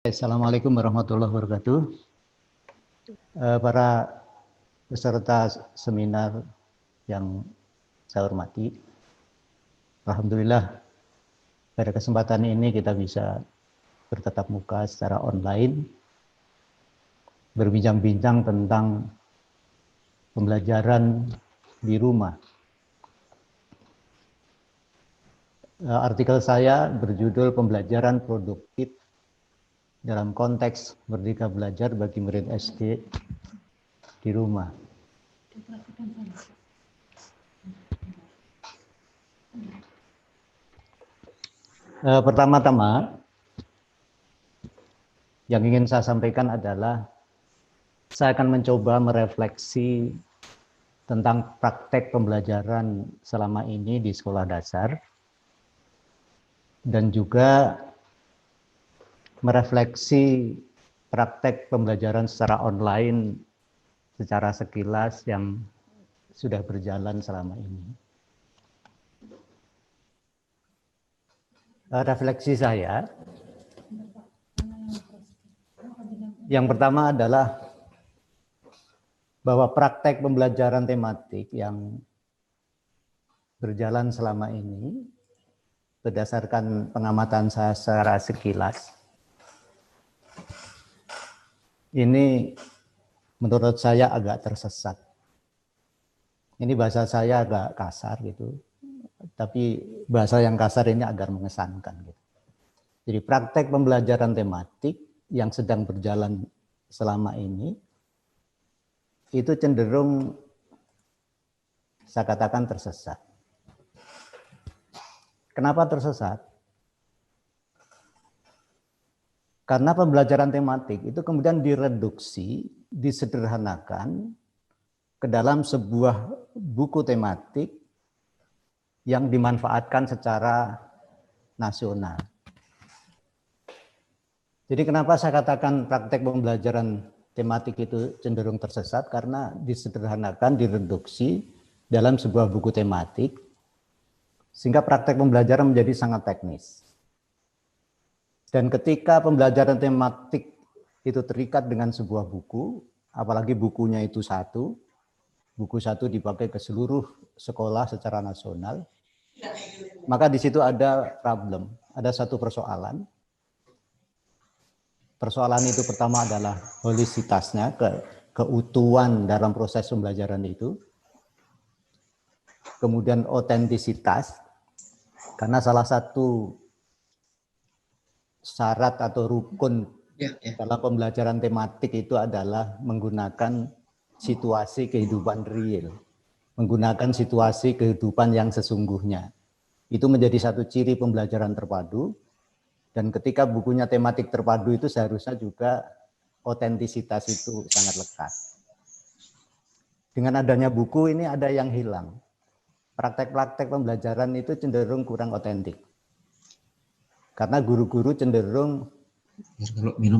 Assalamualaikum warahmatullahi wabarakatuh. Para peserta seminar yang saya hormati, alhamdulillah pada kesempatan ini kita bisa bertatap muka secara online, berbincang-bincang tentang pembelajaran di rumah. Artikel saya berjudul Pembelajaran Produktif dalam konteks Merdeka Belajar bagi murid SD di rumah. Pertama-tama yang ingin saya sampaikan adalah saya akan mencoba merefleksi tentang praktek pembelajaran selama ini di sekolah dasar dan juga merefleksi praktek pembelajaran secara online secara sekilas yang sudah berjalan selama ini. Refleksi saya yang pertama adalah bahwa praktek pembelajaran tematik yang berjalan selama ini berdasarkan pengamatan saya secara sekilas ini menurut saya agak tersesat. Ini bahasa saya agak kasar gitu, tapi bahasa yang kasar ini agar mengesankan gitu. Jadi praktek pembelajaran tematik yang sedang berjalan selama ini itu cenderung saya katakan tersesat. Kenapa tersesat? Karena pembelajaran tematik itu kemudian direduksi, disederhanakan ke dalam sebuah buku tematik yang dimanfaatkan secara nasional. Jadi kenapa saya katakan praktek pembelajaran tematik itu cenderung tersesat? Karena disederhanakan, direduksi dalam sebuah buku tematik, sehingga praktek pembelajaran menjadi sangat teknis. Dan ketika pembelajaran tematik itu terikat dengan sebuah buku, apalagi bukunya itu satu, buku satu dipakai ke seluruh sekolah secara nasional, maka di situ ada problem, ada satu persoalan. Persoalan itu pertama adalah holisitasnya, keutuhan dalam proses pembelajaran itu. Kemudian otentisitas, karena salah satu syarat atau rukun dalam pembelajaran tematik itu adalah menggunakan situasi kehidupan real, menggunakan situasi kehidupan yang sesungguhnya. Itu menjadi satu ciri pembelajaran terpadu, dan ketika bukunya tematik terpadu itu seharusnya juga otentisitas itu sangat lekat. Dengan adanya buku ini ada yang hilang. Praktek-praktek pembelajaran itu cenderung kurang otentik. Karena guru-guru cenderung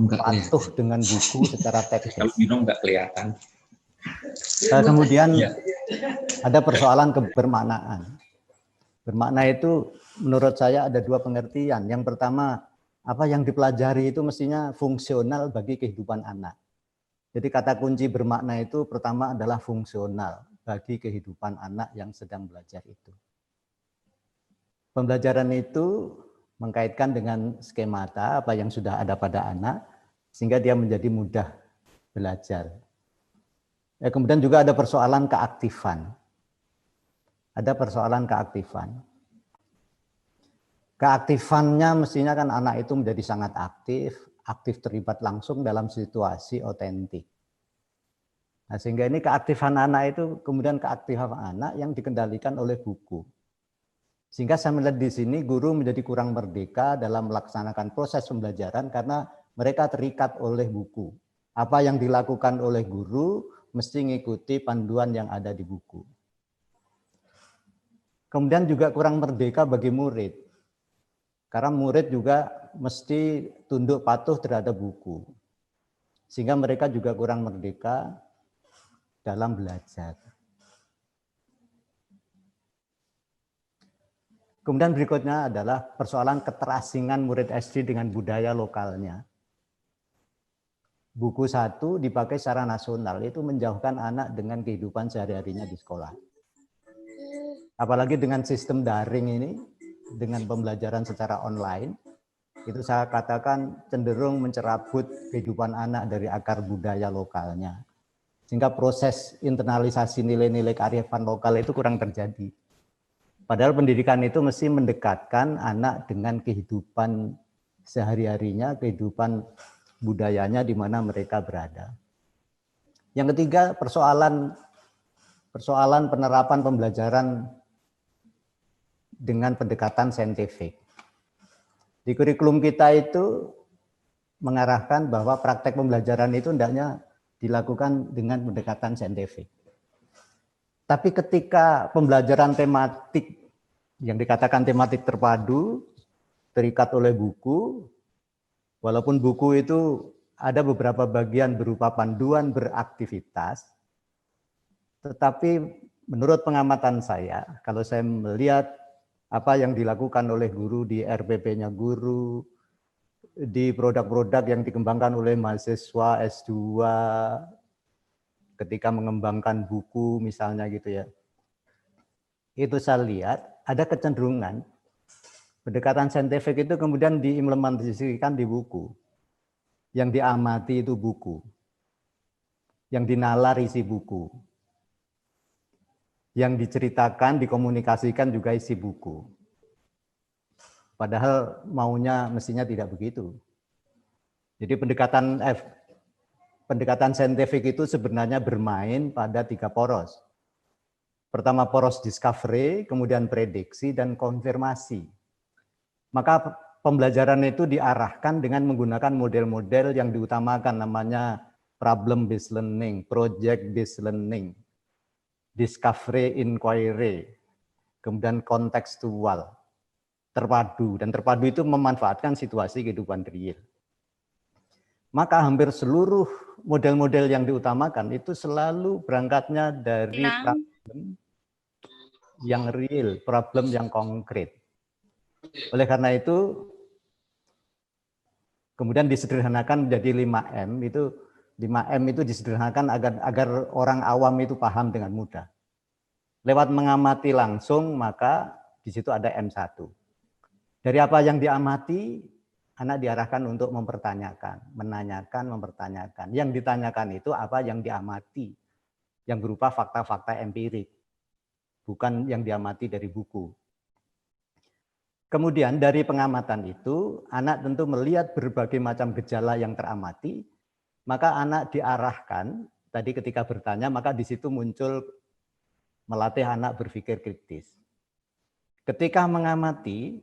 patuh dengan buku secara teknis. Kalau minum nggak kelihatan. Kemudian ada persoalan kebermaknaan. Bermakna itu menurut saya ada dua pengertian. Yang pertama, apa yang dipelajari itu mestinya fungsional bagi kehidupan anak. Jadi kata kunci bermakna itu pertama adalah fungsional bagi kehidupan anak yang sedang belajar itu. Pembelajaran itu mengkaitkan dengan skemata apa yang sudah ada pada anak sehingga dia menjadi mudah belajar. Kemudian juga ada persoalan keaktifan. Ada persoalan keaktifan. Keaktifannya mestinya kan anak itu menjadi sangat aktif terlibat langsung dalam situasi otentik. Nah, sehingga ini keaktifan anak itu kemudian keaktifan anak yang dikendalikan oleh buku. Sehingga saya melihat di sini guru menjadi kurang merdeka dalam melaksanakan proses pembelajaran karena mereka terikat oleh buku. Apa yang dilakukan oleh guru mesti mengikuti panduan yang ada di buku. Kemudian juga kurang merdeka bagi murid. Karena murid juga mesti tunduk patuh terhadap buku. Sehingga mereka juga kurang merdeka dalam belajar. Kemudian berikutnya adalah persoalan keterasingan murid SD dengan budaya lokalnya. buku satu dipakai secara nasional, itu menjauhkan anak dengan kehidupan sehari-harinya di sekolah. Apalagi dengan sistem daring ini, dengan pembelajaran secara online, itu saya katakan cenderung mencerabut kehidupan anak dari akar budaya lokalnya. Sehingga proses internalisasi nilai-nilai kearifan lokal itu kurang terjadi. Padahal pendidikan itu mesti mendekatkan anak dengan kehidupan sehari-harinya, kehidupan budayanya di mana mereka berada. Yang ketiga, persoalan penerapan pembelajaran dengan pendekatan saintifik. Di kurikulum kita itu mengarahkan bahwa praktek pembelajaran itu hendaknya dilakukan dengan pendekatan saintifik. Tapi ketika pembelajaran tematik yang dikatakan tematik terpadu, terikat oleh buku, walaupun buku itu ada beberapa bagian berupa panduan beraktivitas, tetapi menurut pengamatan saya, kalau saya melihat apa yang dilakukan oleh guru di RPP-nya guru, di produk-produk yang dikembangkan oleh mahasiswa S2, ketika mengembangkan buku misalnya gitu ya, itu saya lihat ada kecenderungan pendekatan saintifik itu kemudian diimplementasikan di buku. Yang diamati itu buku. Yang dinalar isi buku. Yang diceritakan, dikomunikasikan juga isi buku. Padahal maunya mestinya tidak begitu. Jadi pendekatan saintifik itu sebenarnya bermain pada 3 poros. Pertama poros discovery, kemudian prediksi, dan konfirmasi. Maka pembelajaran itu diarahkan dengan menggunakan model-model yang diutamakan, namanya problem based learning, project based learning, discovery inquiry, kemudian kontekstual, terpadu, dan terpadu itu memanfaatkan situasi kehidupan real. Maka hampir seluruh model-model yang diutamakan itu selalu berangkatnya dari problem yang real, problem yang konkret. Oleh karena itu, kemudian disederhanakan menjadi 5M, itu 5M itu disederhanakan agar orang awam itu paham dengan mudah. Lewat mengamati langsung, maka di situ ada M1. Dari apa yang diamati, anak diarahkan untuk mempertanyakan, menanyakan, mempertanyakan. Yang ditanyakan itu apa yang diamati, yang berupa fakta-fakta empirik, bukan yang diamati dari buku. Kemudian dari pengamatan itu, anak tentu melihat berbagai macam gejala yang teramati, maka anak diarahkan, tadi ketika bertanya, maka di situ muncul melatih anak berpikir kritis. Ketika mengamati,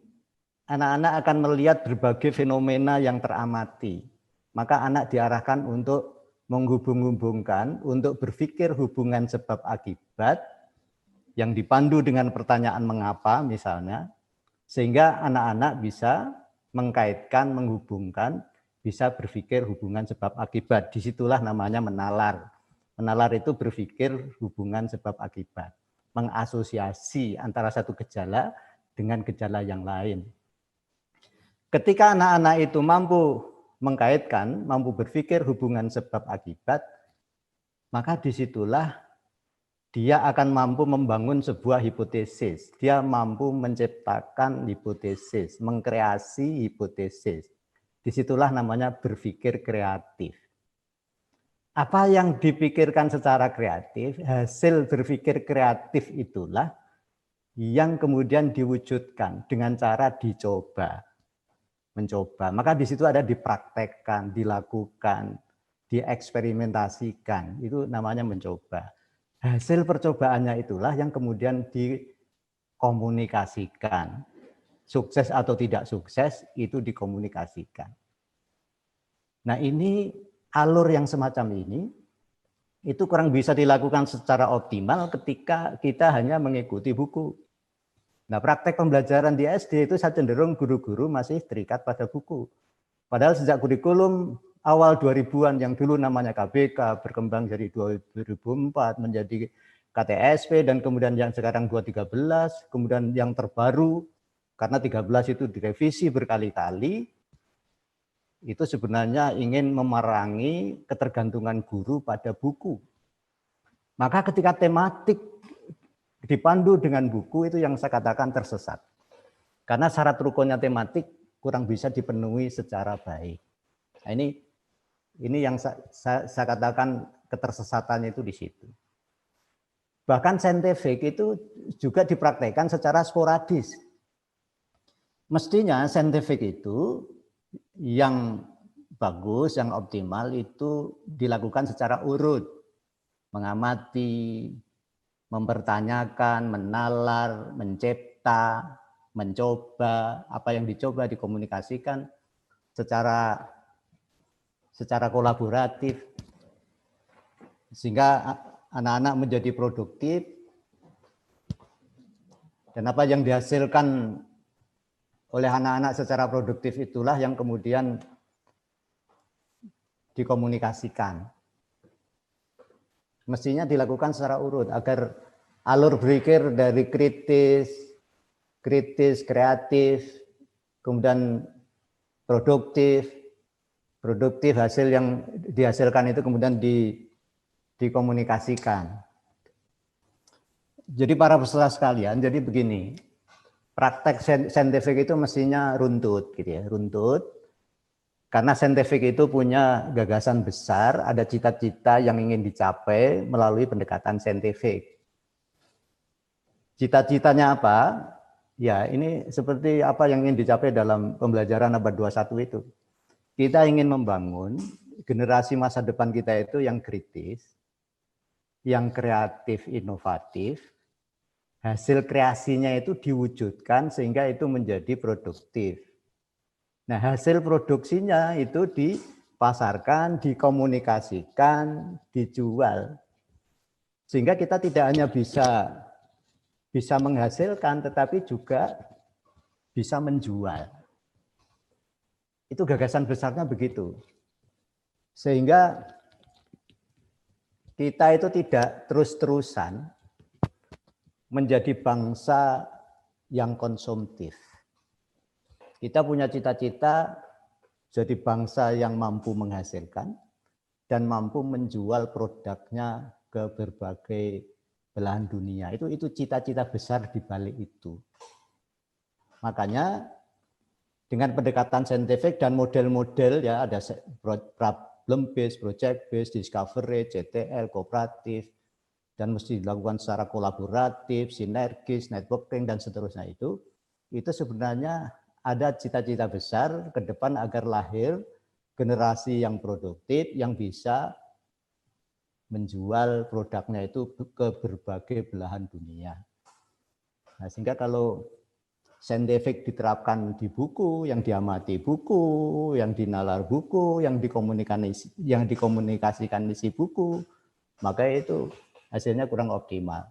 anak-anak akan melihat berbagai fenomena yang teramati, maka anak diarahkan untuk menghubung-hubungkan, untuk berpikir hubungan sebab akibat, yang dipandu dengan pertanyaan mengapa misalnya, sehingga anak-anak bisa mengkaitkan, menghubungkan, bisa berpikir hubungan sebab akibat. Disitulah namanya menalar. Menalar itu berpikir hubungan sebab akibat. Mengasosiasi antara satu gejala dengan gejala yang lain. Ketika anak-anak itu mampu mengkaitkan, mampu berpikir hubungan sebab akibat, maka disitulah dia akan mampu membangun sebuah hipotesis. Dia mampu menciptakan hipotesis, mengkreasi hipotesis. Disitulah namanya berpikir kreatif. Apa yang dipikirkan secara kreatif, hasil berpikir kreatif itulah yang kemudian diwujudkan dengan cara dicoba, mencoba. Maka di situ ada dipraktekkan, dilakukan, dieksperimentasikan. Itu namanya mencoba. Hasil percobaannya itulah yang kemudian dikomunikasikan. Sukses atau tidak sukses itu dikomunikasikan. Nah ini alur yang semacam ini itu kurang bisa dilakukan secara optimal ketika kita hanya mengikuti buku. Nah praktek pembelajaran di SD itu saya cenderung guru-guru masih terikat pada buku. Padahal sejak kurikulum awal 2000-an yang dulu namanya KBK berkembang dari 2004 menjadi KTSP dan kemudian yang sekarang 2013, kemudian yang terbaru karena 13 itu direvisi berkali-kali, itu sebenarnya ingin memerangi ketergantungan guru pada buku. Maka ketika tematik dipandu dengan buku itu yang saya katakan tersesat. Karena syarat rukunnya tematik kurang bisa dipenuhi secara baik. Nah, ini yang saya katakan ketersesatannya itu di situ. Bahkan saintifik itu juga dipraktekkan secara sporadis. Mestinya saintifik itu yang bagus, yang optimal itu dilakukan secara urut. Mengamati, mempertanyakan, menalar, mencipta, mencoba, apa yang dicoba dikomunikasikan secara kolaboratif. Sehingga anak-anak menjadi produktif dan apa yang dihasilkan oleh anak-anak secara produktif itulah yang kemudian dikomunikasikan. Mestinya dilakukan secara urut agar alur berpikir dari kritis, kreatif, kemudian produktif hasil yang dihasilkan itu kemudian dikomunikasikan. Jadi para peserta sekalian, jadi begini, praktek saintifik itu mestinya runtut, gitu ya, runtut. Karena saintifik itu punya gagasan besar, ada cita-cita yang ingin dicapai melalui pendekatan saintifik. Cita-citanya apa? Ya, ini seperti apa yang ingin dicapai dalam pembelajaran abad 21 itu. Kita ingin membangun generasi masa depan kita itu yang kritis, yang kreatif, inovatif, hasil kreasinya itu diwujudkan sehingga itu menjadi produktif. Nah, hasil produksinya itu dipasarkan, dikomunikasikan, dijual. Sehingga kita tidak hanya bisa menghasilkan, tetapi juga bisa menjual. Itu gagasan besarnya begitu. Sehingga kita itu tidak terus-terusan menjadi bangsa yang konsumtif. Kita punya cita-cita jadi bangsa yang mampu menghasilkan dan mampu menjual produknya ke berbagai belahan dunia. Itu cita-cita besar di balik itu. Makanya dengan pendekatan saintifik dan model-model ya ada problem based, project based, discovery, CTL, kooperatif dan mesti dilakukan secara kolaboratif, sinergis, networking dan seterusnya itu sebenarnya ada cita-cita besar ke depan agar lahir generasi yang produktif yang bisa menjual produknya itu ke berbagai belahan dunia. Nah, sehingga kalau saintifik diterapkan di buku, yang diamati buku, yang dinalar buku, yang dikomunikasikan isi buku, maka itu hasilnya kurang optimal.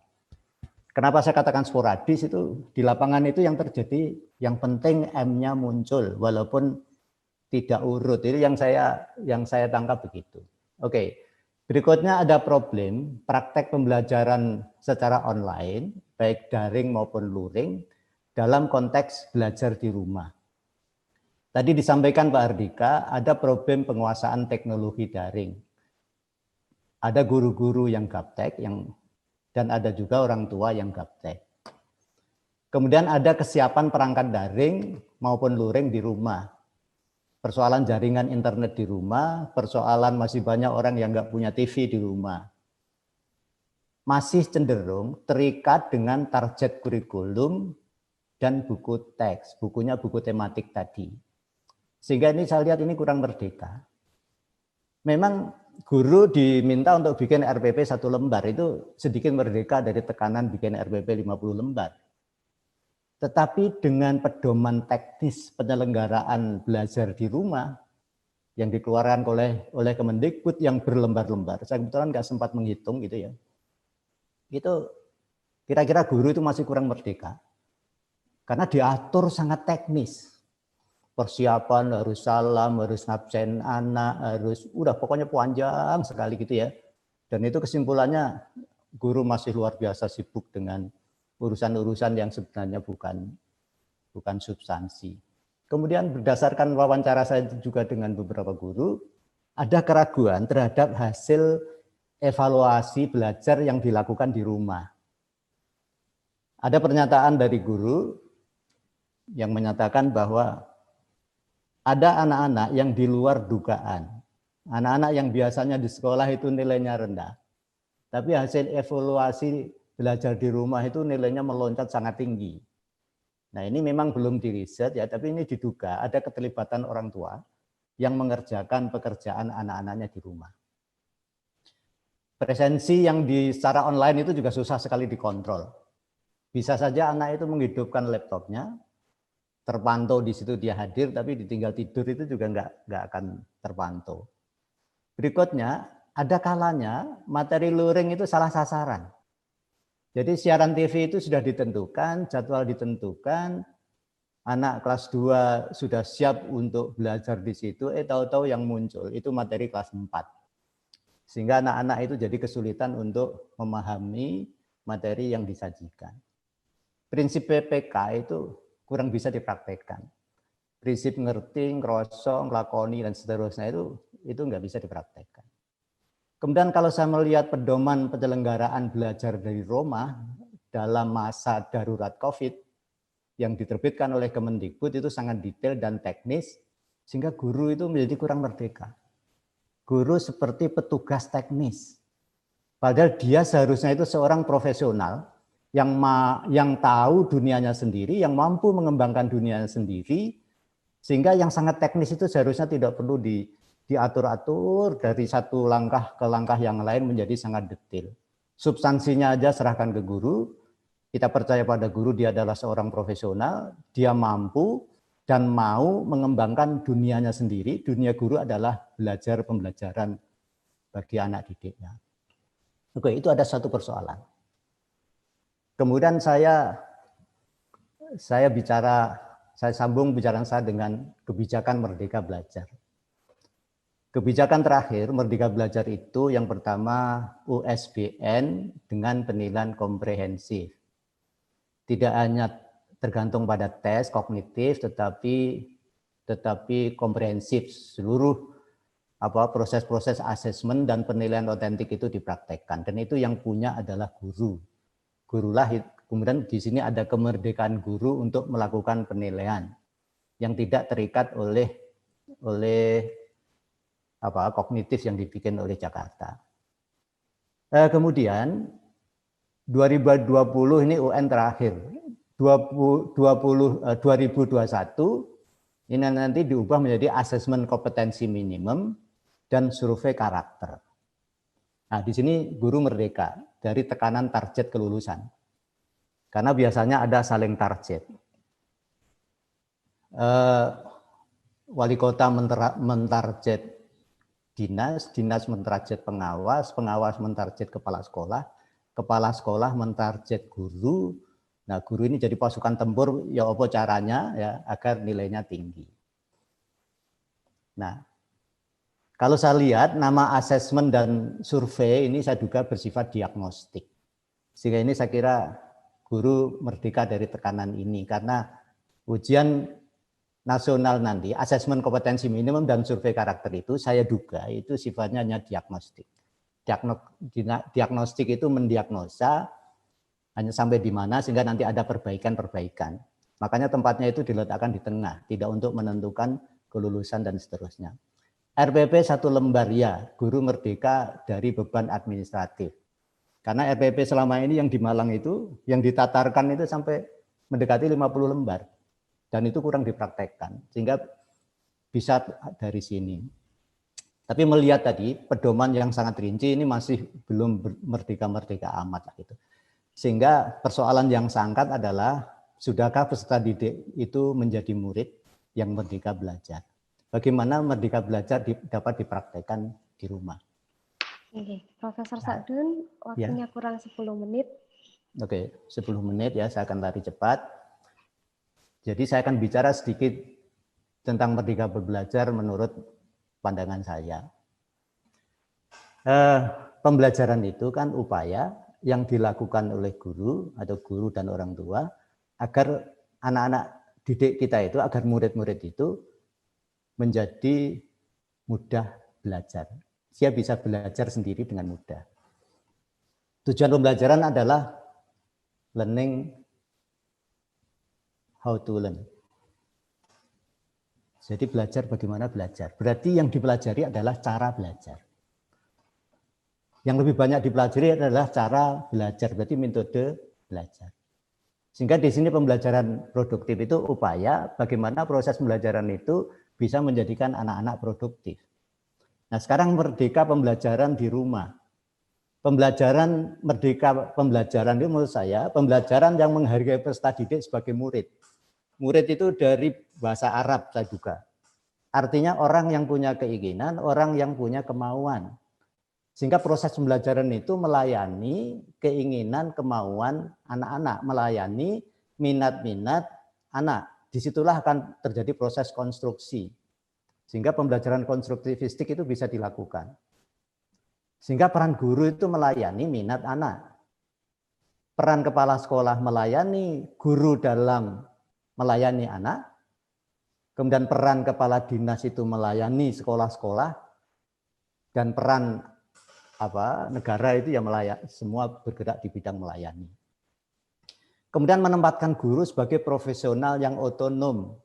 Kenapa saya katakan sporadis itu di lapangan itu yang terjadi, yang penting M-nya muncul walaupun tidak urut. Itu yang saya tangkap begitu. Oke. Berikutnya ada problem praktek pembelajaran secara online, baik daring maupun luring, dalam konteks belajar di rumah. Tadi disampaikan Pak Hardika, ada problem penguasaan teknologi daring. Ada guru-guru yang gaptek, dan ada juga orang tua yang gaptek. Kemudian ada kesiapan perangkat daring maupun luring di rumah. Persoalan jaringan internet di rumah, persoalan masih banyak orang yang nggak punya TV di rumah. Masih cenderung terikat dengan target kurikulum dan buku teks, bukunya buku tematik tadi. Sehingga ini saya lihat ini kurang merdeka. Memang guru diminta untuk bikin RPP 1 lembar, itu sedikit merdeka dari tekanan bikin RPP 50 lembar. Tetapi dengan pedoman teknis penyelenggaraan belajar di rumah yang dikeluarkan oleh Kemendikbud yang berlembar-lembar, saya kebetulan nggak sempat menghitung gitu ya. Itu kira-kira guru itu masih kurang merdeka. Karena diatur sangat teknis. Persiapan harus salam, harus ngabsen anak, harus pokoknya panjang sekali gitu ya. Dan itu kesimpulannya guru masih luar biasa sibuk dengan urusan-urusan yang sebenarnya bukan substansi. Kemudian berdasarkan wawancara saya juga dengan beberapa guru, ada keraguan terhadap hasil evaluasi belajar yang dilakukan di rumah. Ada pernyataan dari guru yang menyatakan bahwa ada anak-anak yang di luar dugaan. Anak-anak yang biasanya di sekolah itu nilainya rendah. Tapi hasil evaluasi belajar di rumah itu nilainya meloncat sangat tinggi. Nah, ini memang belum diriset ya, tapi ini diduga ada keterlibatan orang tua yang mengerjakan pekerjaan anak-anaknya di rumah. Presensi yang secara online itu juga susah sekali dikontrol. Bisa saja anak itu menghidupkan laptopnya, terpantau di situ dia hadir, tapi ditinggal tidur itu juga nggak akan terpantau. Berikutnya, ada kalanya materi luring itu salah sasaran. Jadi siaran TV itu sudah ditentukan, jadwal ditentukan, anak kelas 2 sudah siap untuk belajar di situ, tahu-tahu yang muncul itu materi kelas 4. Sehingga anak-anak itu jadi kesulitan untuk memahami materi yang disajikan. Prinsip PPK itu kurang bisa dipraktekkan. Prinsip ngerti, ngerosok, ngelakoni, dan seterusnya itu nggak bisa dipraktekkan. Kemudian kalau saya melihat pedoman penyelenggaraan belajar dari rumah dalam masa darurat COVID yang diterbitkan oleh Kemendikbud itu sangat detail dan teknis, sehingga guru itu menjadi kurang merdeka. Guru seperti petugas teknis. Padahal dia seharusnya itu seorang profesional yang tahu dunianya sendiri, yang mampu mengembangkan dunianya sendiri, sehingga yang sangat teknis itu seharusnya tidak perlu diatur-atur dari satu langkah ke langkah yang lain menjadi sangat detail. Substansinya aja serahkan ke guru, kita percaya pada guru dia adalah seorang profesional, dia mampu dan mau mengembangkan dunianya sendiri. Dunia guru adalah belajar pembelajaran bagi anak didiknya. Oke, itu ada satu persoalan. Kemudian saya sambung bicara saya dengan kebijakan Merdeka Belajar. Kebijakan terakhir Merdeka Belajar itu yang pertama USBN dengan penilaian komprehensif. Tidak hanya tergantung pada tes kognitif tetapi komprehensif, seluruh proses-proses asesmen dan penilaian otentik itu dipraktekkan, dan itu yang punya adalah guru. Gurulah, kemudian di sini ada kemerdekaan guru untuk melakukan penilaian yang tidak terikat oleh kognitif yang dibikin oleh Jakarta. Kemudian 2020 ini UN terakhir, 2021 ini nanti diubah menjadi asesmen kompetensi minimum dan survei karakter. Nah, di sini guru merdeka dari tekanan target kelulusan, karena biasanya ada saling target. Wali kota mentarget dinas mentarget pengawas mentarget kepala sekolah mentarget guru. Nah, guru ini jadi pasukan tempur, ya apa caranya ya agar nilainya tinggi. Nah, kalau saya lihat nama asesmen dan survei ini saya duga bersifat diagnostik. Sehingga ini saya kira guru merdeka dari tekanan ini, karena ujian nasional nanti, asesmen kompetensi minimum dan survei karakter itu saya duga itu sifatnya hanya diagnostik. Diagnostik itu mendiagnosa hanya sampai di mana sehingga nanti ada perbaikan-perbaikan. Makanya tempatnya itu diletakkan di tengah, tidak untuk menentukan kelulusan dan seterusnya. RPP 1 lembar ya, guru merdeka dari beban administratif. Karena RPP selama ini yang di Malang itu, yang ditatarkan itu sampai mendekati 50 lembar. Dan itu kurang dipraktekkan, sehingga bisa dari sini. Tapi melihat tadi pedoman yang sangat rinci ini masih belum merdeka-merdeka amat gitu. Sehingga persoalan yang sangkat adalah sudahkah peserta didik itu menjadi murid yang merdeka belajar? Bagaimana merdeka belajar dapat dipraktekkan di rumah? Oke, Profesor Sa'dun, waktunya ya. Kurang 10 menit. Oke, 10 menit ya, saya akan lari cepat. Jadi saya akan bicara sedikit tentang merdeka belajar menurut pandangan saya. Pembelajaran itu kan upaya yang dilakukan oleh guru atau guru dan orang tua agar anak-anak didik kita itu agar murid-murid itu menjadi mudah belajar. Dia bisa belajar sendiri dengan mudah. Tujuan pembelajaran adalah learning how to learn. Jadi belajar bagaimana belajar. Berarti yang dipelajari adalah cara belajar. Yang lebih banyak dipelajari adalah cara belajar, berarti metode belajar. Sehingga di sini pembelajaran produktif itu upaya bagaimana proses pembelajaran itu bisa menjadikan anak-anak produktif. Nah, sekarang merdeka pembelajaran di rumah. Pembelajaran merdeka pembelajaran itu menurut saya pembelajaran yang menghargai peserta didik sebagai murid. Murid itu dari bahasa Arab saya duga. Artinya orang yang punya keinginan, orang yang punya kemauan. Sehingga proses pembelajaran itu melayani keinginan, kemauan anak-anak, melayani minat-minat anak. Disitulah akan terjadi proses konstruksi. Sehingga pembelajaran konstruktivistik itu bisa dilakukan. Sehingga peran guru itu melayani minat anak. Peran kepala sekolah melayani guru dalam melayani anak. Kemudian peran kepala dinas itu melayani sekolah-sekolah. Dan peran negara itu ya melayani, semua bergerak di bidang melayani. Kemudian menempatkan guru sebagai profesional yang otonom,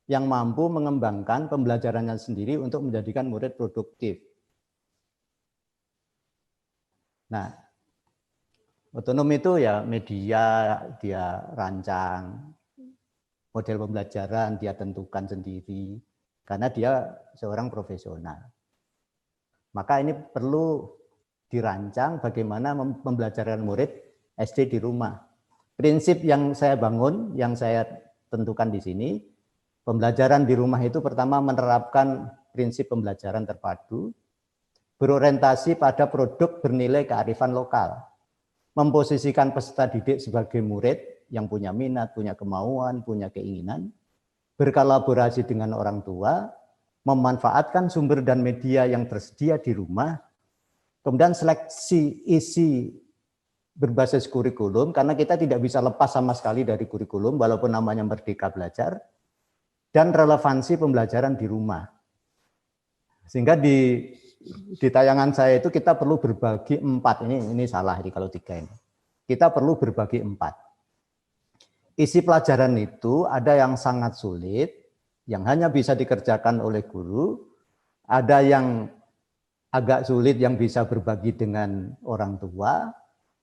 yang mampu mengembangkan pembelajarannya sendiri untuk menjadikan murid produktif. Nah, otonom itu ya media dia rancang, model pembelajaran dia tentukan sendiri, karena dia seorang profesional. Maka ini perlu dirancang bagaimana pembelajaran murid SD di rumah. Prinsip yang saya bangun, yang saya tentukan di sini, pembelajaran di rumah itu pertama menerapkan prinsip pembelajaran terpadu, berorientasi pada produk bernilai kearifan lokal, memposisikan peserta didik sebagai murid yang punya minat, punya kemauan, punya keinginan, berkolaborasi dengan orang tua, memanfaatkan sumber dan media yang tersedia di rumah, kemudian seleksi isi berbasis kurikulum, karena kita tidak bisa lepas sama sekali dari kurikulum, walaupun namanya Merdeka Belajar, dan relevansi pembelajaran di rumah. Sehingga di tayangan saya itu kita perlu berbagi 4, ini salah ini kalau 3 ini. Kita perlu berbagi 4. Isi pelajaran itu ada yang sangat sulit, yang hanya bisa dikerjakan oleh guru, ada yang agak sulit yang bisa berbagi dengan orang tua,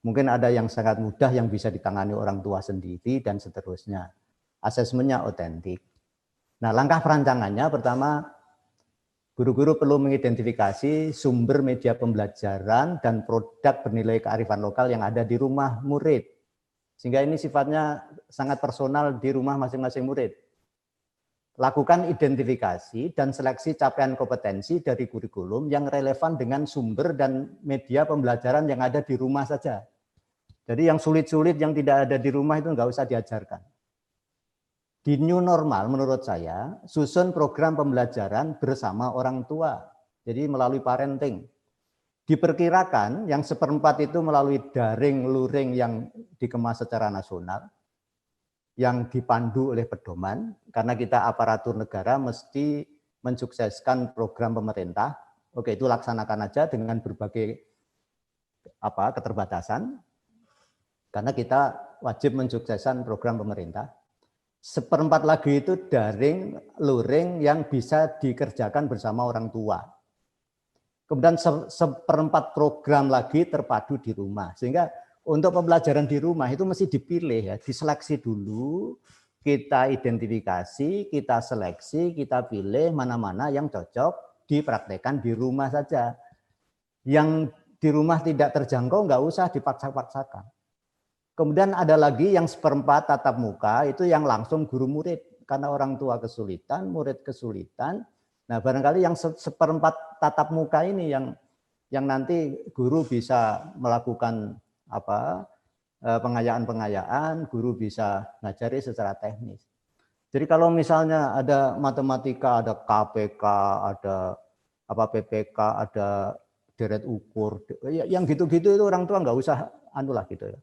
mungkin ada yang sangat mudah yang bisa ditangani orang tua sendiri, dan seterusnya. Asesmennya otentik. Nah, langkah perancangannya pertama, guru-guru perlu mengidentifikasi sumber media pembelajaran dan produk bernilai kearifan lokal yang ada di rumah murid. Sehingga ini sifatnya sangat personal di rumah masing-masing murid. Lakukan identifikasi dan seleksi capaian kompetensi dari kurikulum yang relevan dengan sumber dan media pembelajaran yang ada di rumah saja. Jadi yang sulit-sulit yang tidak ada di rumah itu nggak usah diajarkan. Di new normal menurut saya, susun program pembelajaran bersama orang tua. Jadi melalui parenting. Diperkirakan yang 1/4 itu melalui daring, luring yang dikemas secara nasional, yang dipandu oleh pedoman, karena kita aparatur negara mesti mensukseskan program pemerintah. Oke, itu laksanakan aja dengan berbagai keterbatasan, karena kita wajib mensukseskan program pemerintah. 1/4 lagi itu daring, luring yang bisa dikerjakan bersama orang tua. Kemudian 1/4 program lagi terpadu di rumah. Sehingga untuk pembelajaran di rumah itu mesti dipilih ya, diseleksi dulu, kita identifikasi, kita seleksi, kita pilih mana-mana yang cocok dipraktekkan di rumah saja. Yang di rumah tidak terjangkau nggak usah dipaksa-paksakan. Kemudian ada lagi yang 1/4 tatap muka, itu yang langsung guru murid. Karena orang tua kesulitan, murid kesulitan. Nah, barangkali yang 1/4 tatap muka ini yang nanti guru bisa melakukan pengayaan-pengayaan, guru bisa ngajari secara teknis. Jadi kalau misalnya ada matematika, ada KPK, ada PPK, ada deret ukur, yang gitu-gitu itu orang tua nggak usah gitu ya.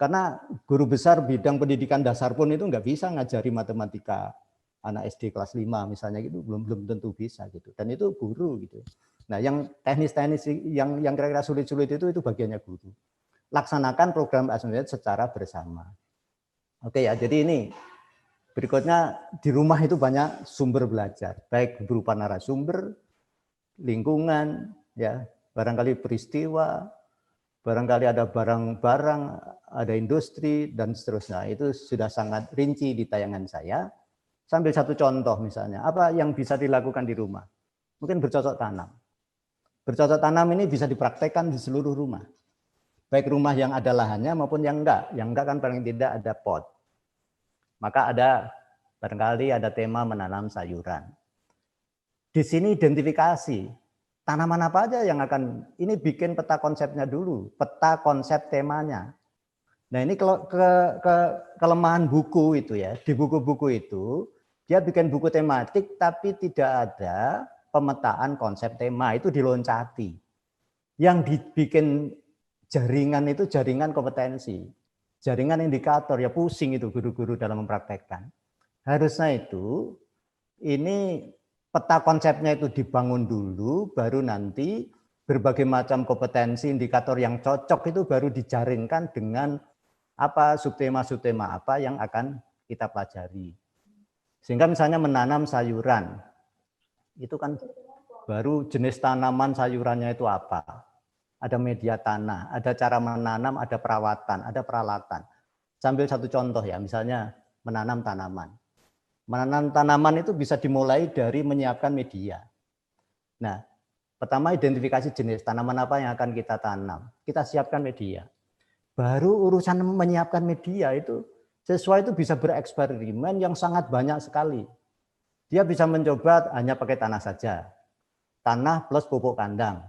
Karena guru besar bidang pendidikan dasar pun itu nggak bisa ngajari matematika anak SD kelas 5 misalnya gitu, belum tentu bisa gitu. Dan itu guru gitu. Nah, yang teknis-teknis yang kira-kira sulit-sulit itu bagiannya guru. Laksanakan program asesmen secara bersama. Oke ya, jadi ini berikutnya di rumah itu banyak sumber belajar, baik berupa narasumber, lingkungan, ya, barangkali peristiwa, barangkali ada barang-barang, ada industri, dan seterusnya. Itu sudah sangat rinci di tayangan saya. Sambil satu contoh misalnya, apa yang bisa dilakukan di rumah? Mungkin bercocok tanam. Bercocok tanam ini bisa dipraktekkan di seluruh rumah. Baik rumah yang ada lahannya maupun yang enggak. Yang enggak kan paling tidak ada pot. Maka barangkali ada tema menanam sayuran. Di sini identifikasi tanaman apa aja yang akan, ini bikin peta konsepnya dulu, peta konsep temanya. Nah ini kelemahan buku itu ya, di buku-buku itu dia bikin buku tematik tapi tidak ada pemetaan konsep tema, itu diloncati. Yang dibikin jaringan itu jaringan kompetensi, jaringan indikator, ya pusing itu guru-guru dalam mempraktekkan. Harusnya itu ini peta konsepnya itu dibangun dulu, baru nanti berbagai macam kompetensi indikator yang cocok itu baru dijaringkan dengan apa subtema-subtema apa yang akan kita pelajari. Sehingga misalnya menanam sayuran, itu kan baru jenis tanaman sayurannya itu apa. Ada media tanah, ada cara menanam, ada perawatan, ada peralatan. Sambil satu contoh ya, misalnya menanam tanaman. Menanam tanaman itu bisa dimulai dari menyiapkan media. Nah, pertama identifikasi jenis tanaman apa yang akan kita tanam. Kita siapkan media. Baru urusan menyiapkan media itu, siswa itu bisa bereksperimen yang sangat banyak sekali. Dia bisa mencoba hanya pakai tanah saja. Tanah plus pupuk kandang.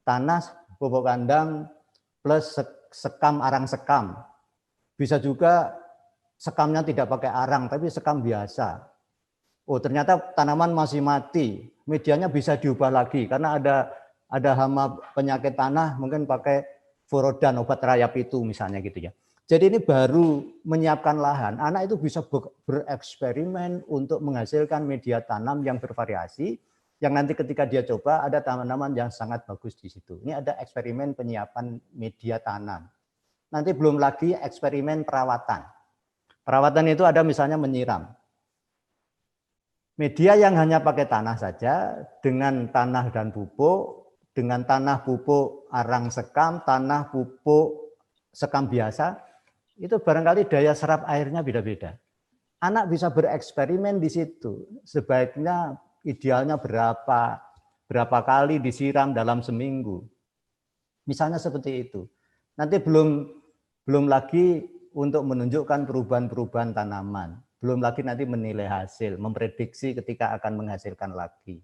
Tanah, pupuk kandang plus sekam, arang sekam. Bisa juga sekamnya tidak pakai arang, tapi sekam biasa. Oh, ternyata tanaman masih mati. Medianya bisa diubah lagi karena ada hama penyakit tanah, mungkin pakai furodan, obat rayap itu misalnya gitu ya. Jadi ini baru menyiapkan lahan. Anak itu bisa bereksperimen untuk menghasilkan media tanam yang bervariasi, yang nanti ketika dia coba ada tanaman yang sangat bagus di situ. Ini ada eksperimen penyiapan media tanam. Nanti belum lagi eksperimen perawatan. Perawatan itu ada misalnya menyiram. Media yang hanya pakai tanah saja, dengan tanah dan pupuk, dengan tanah pupuk arang sekam, tanah pupuk sekam biasa, itu barangkali daya serap airnya beda-beda. Anak bisa bereksperimen di situ. Sebaiknya idealnya berapa kali disiram dalam seminggu. Misalnya seperti itu. Nanti belum lagi untuk menunjukkan perubahan-perubahan tanaman. Belum lagi nanti menilai hasil, memprediksi ketika akan menghasilkan lagi.